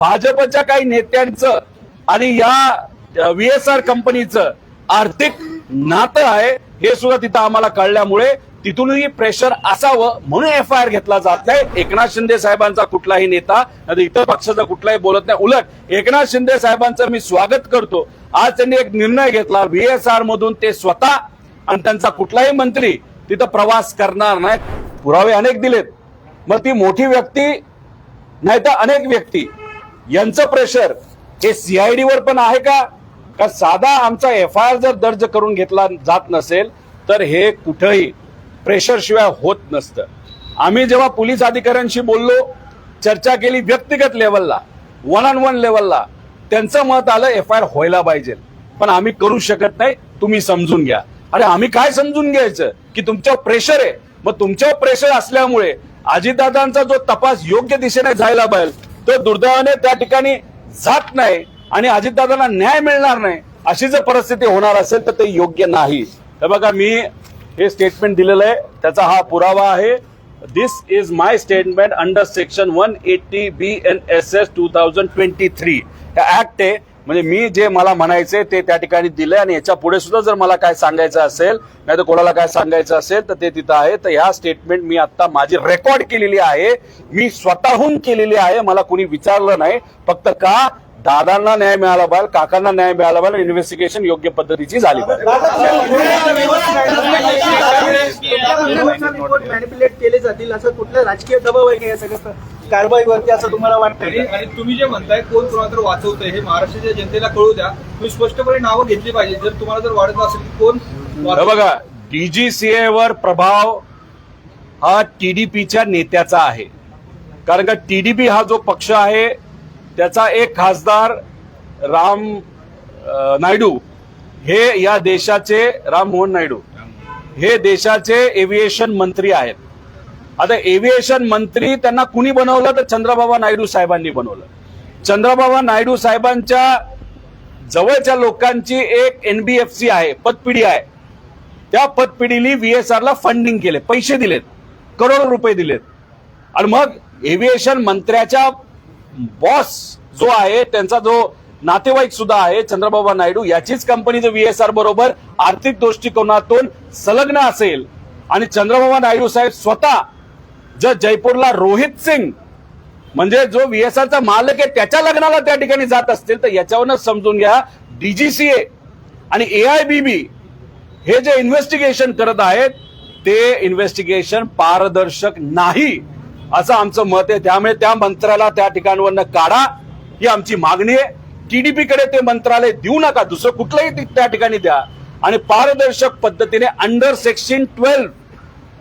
भाजपच्या काही नेत्यांचं आणि या व्हीएसआर कंपनीचं आर्थिक नातं आहे हे सुद्धा तिथं आम्हाला कळल्यामुळे तिथूनही प्रेशर असावं म्हणून एफआयआर घेतला जात नाही। एकनाथ शिंदे साहेबांचा कुठलाही नेता इतर पक्षाचा कुठलाही बोलत नाही। उलट एकनाथ शिंदे साहेबांचं मी स्वागत करतो। आज त्यांनी एक निर्णय घेतला, व्हीएसआर मधून ते स्वतः आणि त्यांचा कुठलाही मंत्री तिथं प्रवास करणार नाही। पुरावे अनेक दिलेत, मग ती मोठी व्यक्ती नाही तर अनेक व्यक्ती यांचं प्रेशर हे सीआयडी वर पण आहे का साधा आमचा एफआयआर जर दर्ज करून घेतला जात नसेल तर हे कुठेही प्रेशर शिवाय होत नसतं। आम्ही जेव्हा पोलीस अधिकाऱ्यांशी बोललो, चर्चा केली व्यक्तिगत लेवलला, वन ऑन वन लेवलला, त्यांचं मत आलं एफआयआर व्हायला पाहिजे, पण आम्ही करू शकत नाही, तुम्ही समजून घ्या। अरे आम्ही काय समजून घ्यायचं की तुमच्यावर प्रेशर आहे, मग तुमच्यावर प्रेशर असल्यामुळे अजितदादांचा जो तपास योग्य दिशेने जायला पाहिजे तो दुर्दैवाने त्या ठिकाणी जात नाही आणि अजितदादांना न्याय मिळणार नाही, अशी जर परिस्थिती होणार असेल तर ते योग्य नाही। तर बघा, मी हे स्टेटमेंट दिलेलं आहे, त्याचा हा पुरावा आहे। This is my statement under section 180 BNSS 2023 हे ऍक्ट आहे। म्हणजे मी जे मला म्हणायचे ते त्या ठिकाणी दिले आणि याच्या पुढे सुद्धा जर मला काय सांगायचं असेल नाही तर कोणाला काय सांगायचं असेल तर ते तिथं आहे। तर ह्या स्टेटमेंट मी आता माझी रेकॉर्ड केलेली आहे, मी स्वतःहून केलेली आहे, मला कुणी विचारलं नाही। फक्त का दादांना न्याय मिळाला पाहिजे, काकांना न्याय मिळाला पाहिजे, इन्व्हेस्टिगेशन योग्य पद्धतीची झाली पाहिजे। मॅनिप्युलेट केले जातील असं कुठलं राजकीय दबाव आहे या सगळ्या कारवाईवरती असं तुम्हाला वाटतं? आणि तुम्ही जे म्हणताय कोण कोणाला तर वाचवतंय हे महाराष्ट्राच्या जनतेला कळू द्या, तुम्ही स्पष्टपणे नावं घेतली पाहिजे जर तुम्हाला जर वाटत असेल की कोण बघा, डीजीसीए वर प्रभाव हा टीडीपीच्या नेत्याचा आहे, कारण का टीडीपी हा जो पक्ष आहे त्याचा एक खासदार राम नायडू हे या देशाचे, राममोहन नायडू हे देशाचे एव्हिएशन मंत्री आहेत। आता एव्हिएशन मंत्री त्यांना कुणी बनवलं तर चंद्रबाबा नायडू साहेबांनी बनवलं। चंद्रबाबा नायडू साहेबांच्या जवळच्या लोकांची एक एनबीएफसी आहे, पतपिढी आहे, त्या पतपिढीने व्हीएसआरला फंडिंग केले, पैसे दिलेत, करोडो रुपये दिलेत। आणि मग एव्हिएशन मंत्र्याच्या बॉस जो आहे त्यांचा जो नातेवाईक सुद्धा आहे चंद्रबाबा नायडू, याचीच कंपनी जर व्हीएसआर बरोबर आर्थिक दृष्टिकोनातून संलग्न असेल आणि चंद्रबाबा नायडू साहेब स्वतः जर जयपूरला रोहित सिंग म्हणजे जो व्हीएसआरचा मालक आहे त्याच्या लग्नाला त्या ठिकाणी जात असतील तर याच्यावरच समजून घ्या डीजीसीए आणि एआयबीबी हे जे इन्व्हेस्टिगेशन करत आहेत ते इन्व्हेस्टिगेशन पारदर्शक नाही असं आमचं मत आहे। त्यामुळे त्या मंत्र्याला त्या ठिकाणवरनं काढा ही आमची मागणी आहे। टीडीपी कडे ते मंत्रालय देऊ नका, दुसरं कुठलंही त्या ठिकाणी द्या आणि पारदर्शक पद्धतीने अंडर सेक्शन 12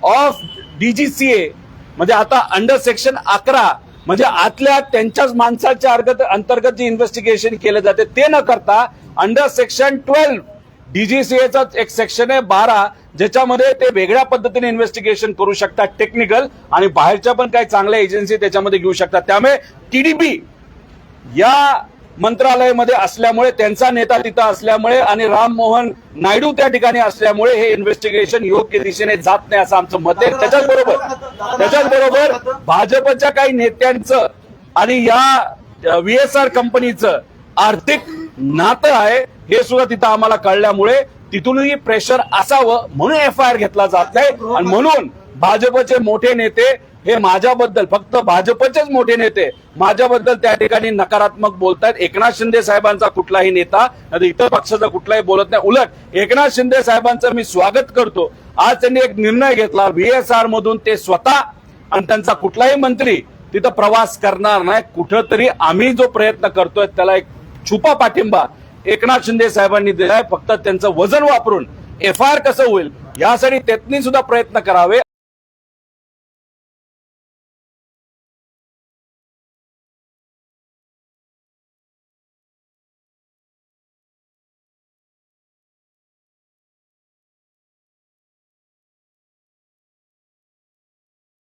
ऑफ डीजीसीए म्हणजे आता अंडर सेक्शन 11 म्हणजे आतल्या त्यांच्याच माणसाच्या अंतर्गत जे इन्व्हेस्टिगेशन केलं जाते ते न करता अंडर सेक्शन 12 डीजीसीएचा एक सेक्शन आहे 12 ज्याच्यामध्ये ते वेगळ्या पद्धतीने इन्व्हेस्टिगेशन करू शकतात टेक्निकल, आणि बाहेरच्या पण काही चांगल्या एजन्सी त्याच्यामध्ये घेऊ शकतात। त्यामुळे टीडीपी या मंत्रालयामध्ये असल्यामुळे, त्यांचा नेता तिथं असल्यामुळे आणि राममोहन नायडू त्या ठिकाणी असल्यामुळे हे इन्व्हेस्टिगेशन योग्य दिशेने जात नाही असं आमचं मत आहे। त्याच्याचबरोबर भाजपच्या काही नेत्यांचं आणि या व्हीएसआर कंपनीचं आर्थिक नातं आहे हे सुद्धा तिथं आम्हाला कळल्यामुळे तिथूनही प्रेशर असावं म्हणून एफआयआर घेतला जात नाही। आणि म्हणून भाजपचे मोठे नेते हे माझ्याबद्दल, फक्त भाजपचेच मोठे नेते माझ्याबद्दल त्या ठिकाणी नकारात्मक बोलतायत। एकनाथ शिंदे साहेबांचा कुठलाही नेता इतर पक्षाचा कुठलाही बोलत नाही। उलट एकनाथ शिंदे साहेबांचं मी स्वागत करतो। आज त्यांनी एक निर्णय घेतला, व्हीएसआर मधून ते स्वतः आणि त्यांचा कुठलाही मंत्री तिथं प्रवास करणार नाही। कुठंतरी आम्ही जो प्रयत्न करतोय त्याला एक छुपा पाठिंबा एकनाथ शिंदे साहेबांनी दिलाय। फक्त त्यांचं वजन वापरून एफआयआर कसं होईल यासाठी त्यांनी सुद्धा प्रयत्न करावे।